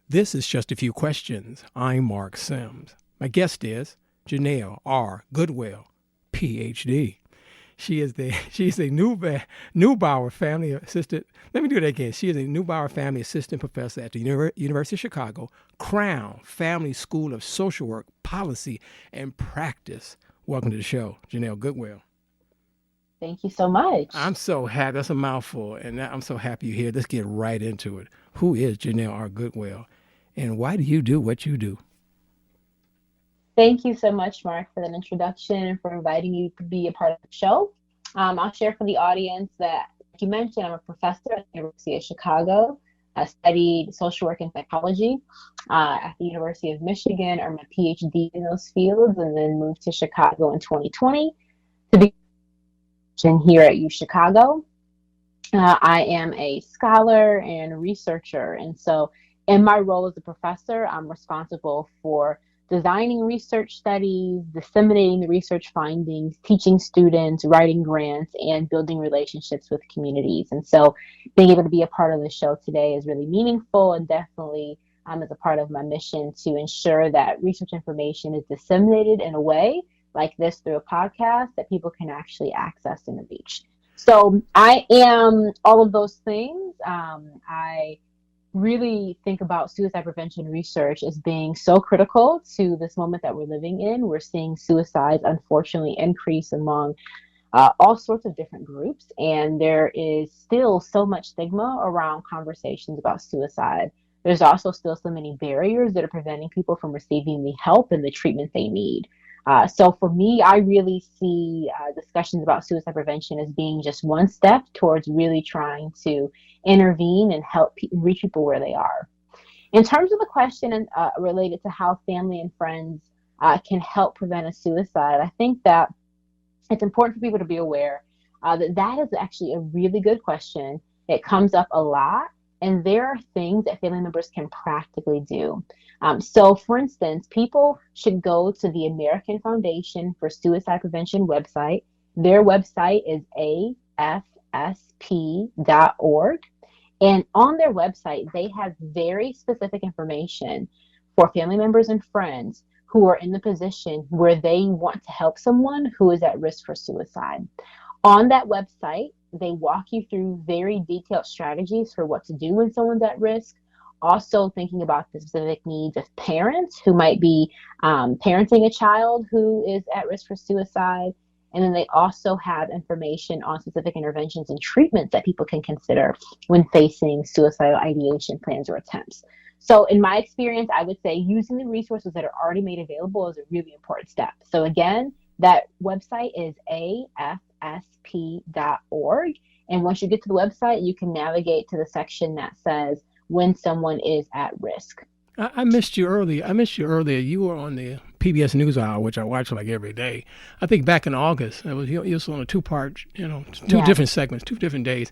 This is Just a Few Questions. I'm Marc Sims. My guest is Janelle R. Goodwill, PhD. She's a Neubauer family assistant. Let me do that again. She is a Neubauer family assistant professor at the University of Chicago, Crown Family School of Social Work, Policy, and Practice. Welcome to the show, Janelle Goodwill. Thank you so much. I'm so happy. That's a mouthful, and I'm so happy you're here. Let's get right into it. Who is Janelle R. Goodwill, and why do you do what you do? Thank you so much, Mark, for that introduction and for inviting you to be a part of the show. I'll share for the audience that, like you mentioned, I'm a professor at the University of Chicago. I studied social work and psychology at the University of Michigan, earned my PhD in those fields, and then moved to Chicago in 2020 to be here at U Chicago. I am a scholar and researcher. And so, in my role as a professor, I'm responsible for designing research studies, disseminating the research findings, teaching students, writing grants, and building relationships with communities. And so, being able to be a part of the show today is really meaningful and definitely as a part of my mission to ensure that research information is disseminated in a way like this through a podcast that people can actually access and reach. So I am all of those things. I really think about suicide prevention research as being so critical to this moment that we're living in. We're seeing suicides unfortunately increase among all sorts of different groups, and there is still so much stigma around conversations about suicide. There's also still so many barriers that are preventing people from receiving the help and the treatment they need. So for me, I really see discussions about suicide prevention as being just one step towards really trying to intervene and help reach people where they are. In terms of the question related to how family and friends can help prevent a suicide, I think that it's important for people to be aware that that is actually a really good question. It comes up a lot, and there are things that family members can practically do. So, for instance, people should go to the American Foundation for Suicide Prevention website. Their website is afsp.org. And on their website, they have very specific information for family members and friends who are in the position where they want to help someone who is at risk for suicide. On that website, they walk you through very detailed strategies for what to do when someone's at risk. Also, thinking about the specific needs of parents who might be parenting a child who is at risk for suicide. And then they also have information on specific interventions and treatments that people can consider when facing suicidal ideation plans or attempts. So, in my experience, I would say using the resources that are already made available is a really important step. So, again, that website is afsp.org. And once you get to the website, you can navigate to the section that says when someone is at risk. I missed you earlier. You were on the PBS NewsHour, which I watch like every day. I think back in August, it was you was on a two-part, two Yeah. different segments, 2 different days.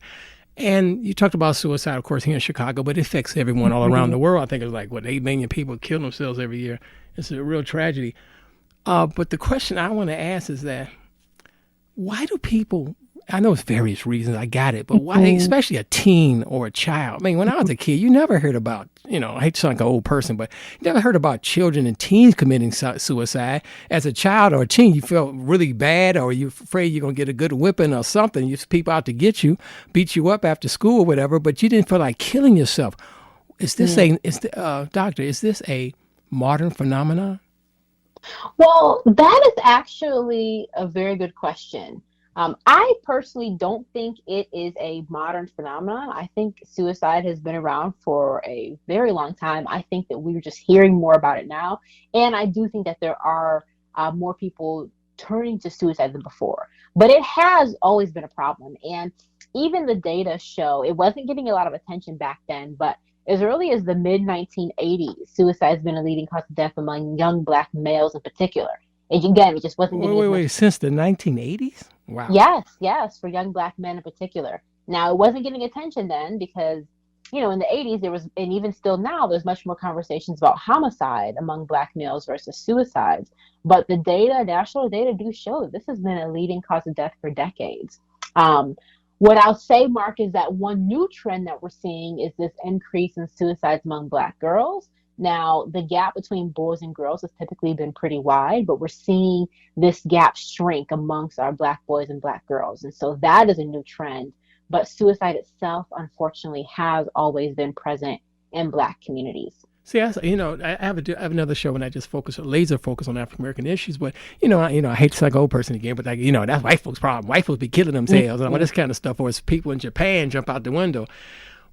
And you talked about suicide, of course, here in Chicago, but it affects everyone all around Mhm. the world. I think it's like, 8 million people kill themselves every year. It's a real tragedy. But the question I want to ask is that why do people, I know it's various reasons, I got it, but why, Mhm. especially a teen or a child? I mean, when I was a kid, you never heard about, I hate to sound like an old person, but you never heard about children and teens committing suicide. As a child or a teen, you felt really bad, or you're afraid you're going to get a good whipping or something. You people out to get you, beat you up after school or whatever, but you didn't feel like killing yourself. Doctor, is this a modern phenomenon? Well, that is actually a very good question. I personally don't think it is a modern phenomenon. I think suicide has been around for a very long time. I think that we're just hearing more about it now. And I do think that there are more people turning to suicide than before. But it has always been a problem. And even the data show it wasn't getting a lot of attention back then, but as early as the mid 1980s, suicide has been a leading cause of death among young Black males in particular. And again, it just wasn't Wait, getting wait, as much. wait. Since the 1980s? Wow. Yes, yes, for young Black men in particular. Now, it wasn't getting attention then because, in the 80s, there was, and even still now, there's much more conversations about homicide among Black males versus suicides. But national data do show that this has been a leading cause of death for decades. Um, What I'll say, Mark, is that one new trend that we're seeing is this increase in suicides among Black girls. Now, the gap between boys and girls has typically been pretty wide, but we're seeing this gap shrink amongst our Black boys and Black girls. And so that is a new trend. But suicide itself, unfortunately, has always been present in Black communities. See, I have another show and I just laser focus on African American issues. But I hate to sound like an old person again, but that's white folks' problem. White folks be killing themselves and all this kind of stuff, or it's people in Japan jump out the window.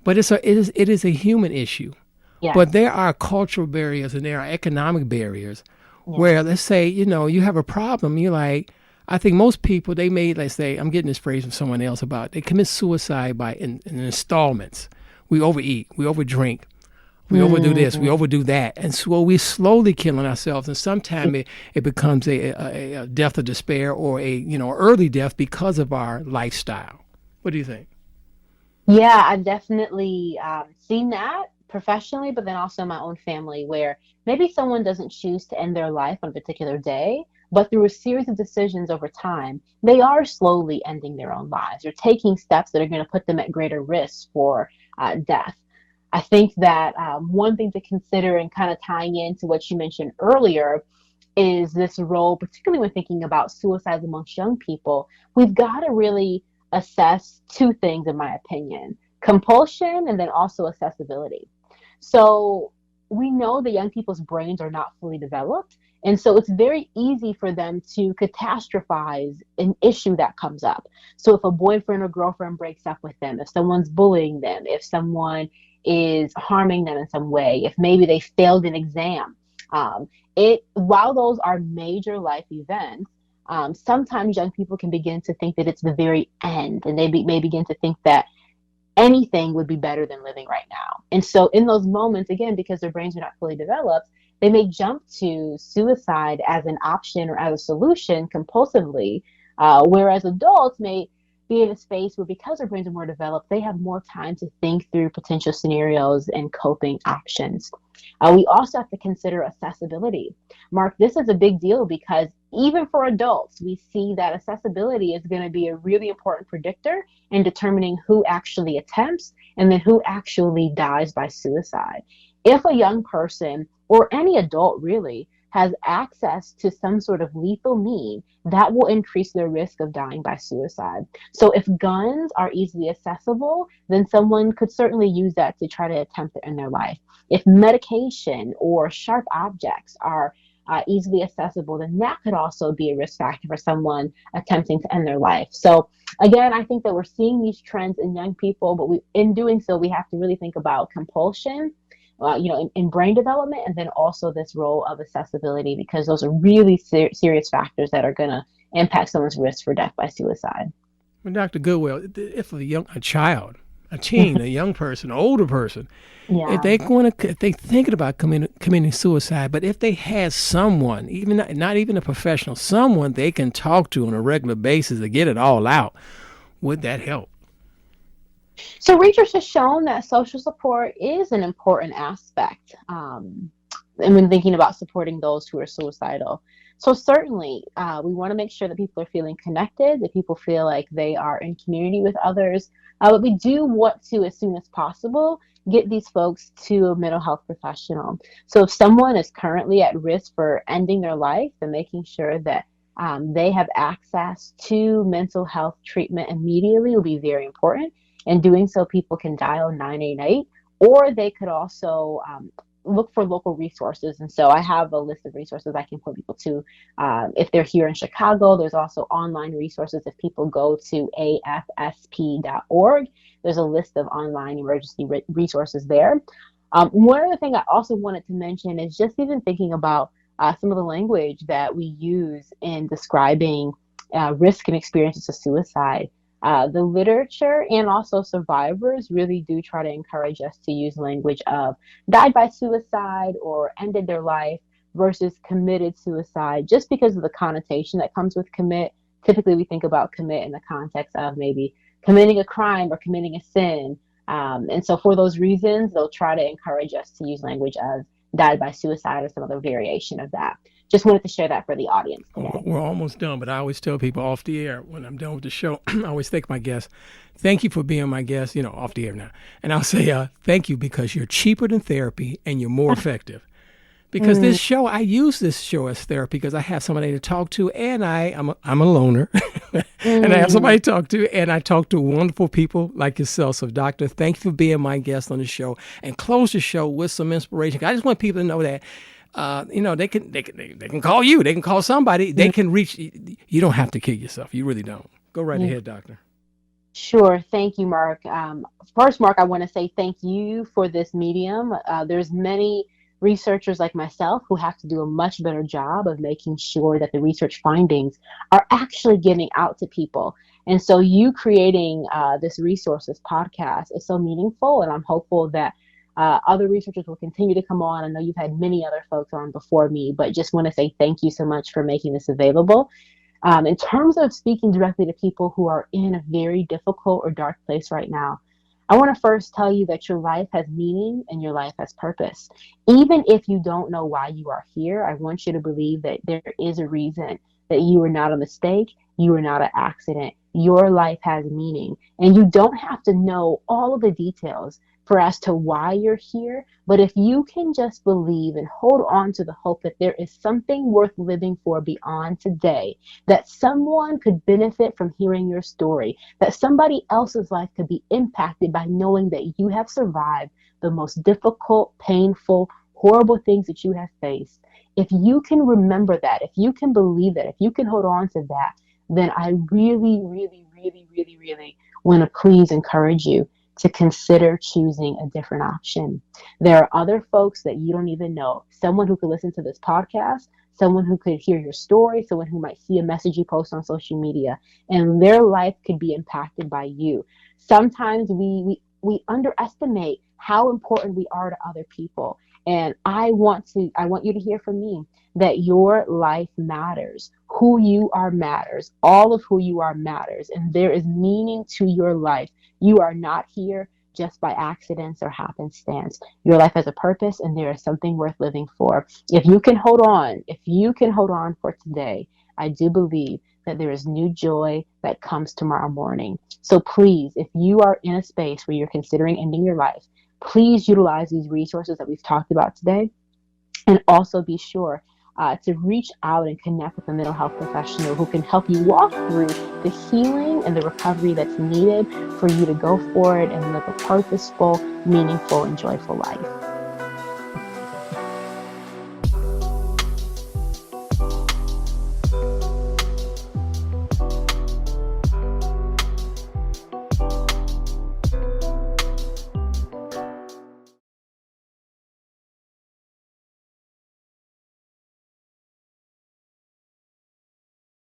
But it is a human issue. Yes. But there are cultural barriers and there are economic barriers where, let's say, you have a problem. You're like, I think most people, let's say, I'm getting this phrase from someone else they commit suicide by in installments. We overeat, we overdrink. We overdo this, we overdo that. And so we're slowly killing ourselves. And sometimes it becomes a death of despair or early death because of our lifestyle. What do you think? Yeah, I've definitely seen that professionally, but then also in my own family, where maybe someone doesn't choose to end their life on a particular day, but through a series of decisions over time, they are slowly ending their own lives. They're taking steps that are going to put them at greater risk for death. I think that one thing to consider, and kind of tying into what you mentioned earlier, is this role, particularly when thinking about suicides amongst young people. We've got to really assess two things, in my opinion: compulsion and then also accessibility. So we know that young people's brains are not fully developed. And so it's very easy for them to catastrophize an issue that comes up. So if a boyfriend or girlfriend breaks up with them, if someone's bullying them, if someone is harming them in some way, if maybe they failed an exam, while those are major life events, sometimes young people can begin to think that it's the very end, and they may begin to think that anything would be better than living right now. And so in those moments, again, because their brains are not fully developed, they may jump to suicide as an option or as a solution compulsively, whereas adults may be in a space where, because their brains are more developed, they have more time to think through potential scenarios and coping options. We also have to consider accessibility. Mark, this is a big deal because even for adults, we see that accessibility is going to be a really important predictor in determining who actually attempts and then who actually dies by suicide. If a young person, or any adult really, has access to some sort of lethal mean, that will increase their risk of dying by suicide. So if guns are easily accessible, then someone could certainly use that to try to attempt to end their life. If medication or sharp objects are easily accessible, then that could also be a risk factor for someone attempting to end their life. So again, I think that we're seeing these trends in young people, but in doing so, we have to really think about compulsion, in brain development, and then also this role of accessibility, because those are really serious factors that are going to impact someone's risk for death by suicide. Well, Dr. Goodwill, if a child, a teen, a young person, an older person, if they're thinking about committing suicide, but if they had someone, even not even a professional, someone they can talk to on a regular basis to get it all out, would that help? So research has shown that social support is an important aspect, and when thinking about supporting those who are suicidal. So certainly, we want to make sure that people are feeling connected, that people feel like they are in community with others. But we do want to, as soon as possible, get these folks to a mental health professional. So if someone is currently at risk for ending their life, then making sure that they have access to mental health treatment immediately will be very important. And doing so, people can dial 988, or they could also look for local resources. And so I have a list of resources I can point people to. If they're here in Chicago, there's also online resources. If people go to afsp.org, there's a list of online emergency resources there. One other thing I also wanted to mention is just even thinking about some of the language that we use in describing risk and experiences of suicide. The literature and also survivors really do try to encourage us to use language of died by suicide or ended their life versus committed suicide, just because of the connotation that comes with commit. Typically, we think about commit in the context of maybe committing a crime or committing a sin. And so for those reasons, they'll try to encourage us to use language of died by suicide or some other variation of that. just wanted to share that for the audience today. We're almost done, but I always tell people off the air when I'm done with the show, I always thank my guests. Thank you for being my guest, off the air now. And I'll say thank you because you're cheaper than therapy and you're more effective. Because this show, I use this show as therapy because I have somebody to talk to, and I'm a loner, and I have somebody to talk to, and I talk to wonderful people like yourself. So, Doctor, thank you for being my guest on the show, and close the show with some inspiration. I just want people to know that, they can call you, they can call somebody, they can reach. You don't have to kill yourself. You really don't. Go right ahead, Doctor. Sure. Thank you, Mark. First, Mark, I want to say thank you for this medium. There's many researchers like myself who have to do a much better job of making sure that the research findings are actually getting out to people. And so you creating this resource, this podcast, is so meaningful, and I'm hopeful that other researchers will continue to come on. I know you've had many other folks on before me, but just want to say thank you so much for making this available. In terms of speaking directly to people who are in a very difficult or dark place right now, I want to first tell you that your life has meaning and your life has purpose. Even if you don't know why you are here, I want you to believe that there is a reason, that you are not a mistake, you are not an accident. Your life has meaning, and you don't have to know all of the details for as to why you're here. But if you can just believe and hold on to the hope that there is something worth living for beyond today, that someone could benefit from hearing your story, that somebody else's life could be impacted by knowing that you have survived the most difficult, painful, horrible things that you have faced. If you can remember that, if you can believe that, if you can hold on to that, then I really, really, really, really, really want to please encourage you to consider choosing a different option. There are other folks that you don't even know. Someone who could listen to this podcast, someone who could hear your story, someone who might see a message you post on social media, and their life could be impacted by you. Sometimes we underestimate how important we are to other people. And I want you to hear from me that your life matters. Who you are matters. All of who you are matters. And there is meaning to your life. You are not here just by accidents or happenstance. Your life has a purpose, and there is something worth living for. If you can hold on for today, I do believe that there is new joy that comes tomorrow morning. So please, if you are in a space where you're considering ending your life, please utilize these resources that we've talked about today, and also be sure to reach out and connect with a mental health professional who can help you walk through the healing and the recovery that's needed for you to go forward and live a purposeful, meaningful, and joyful life.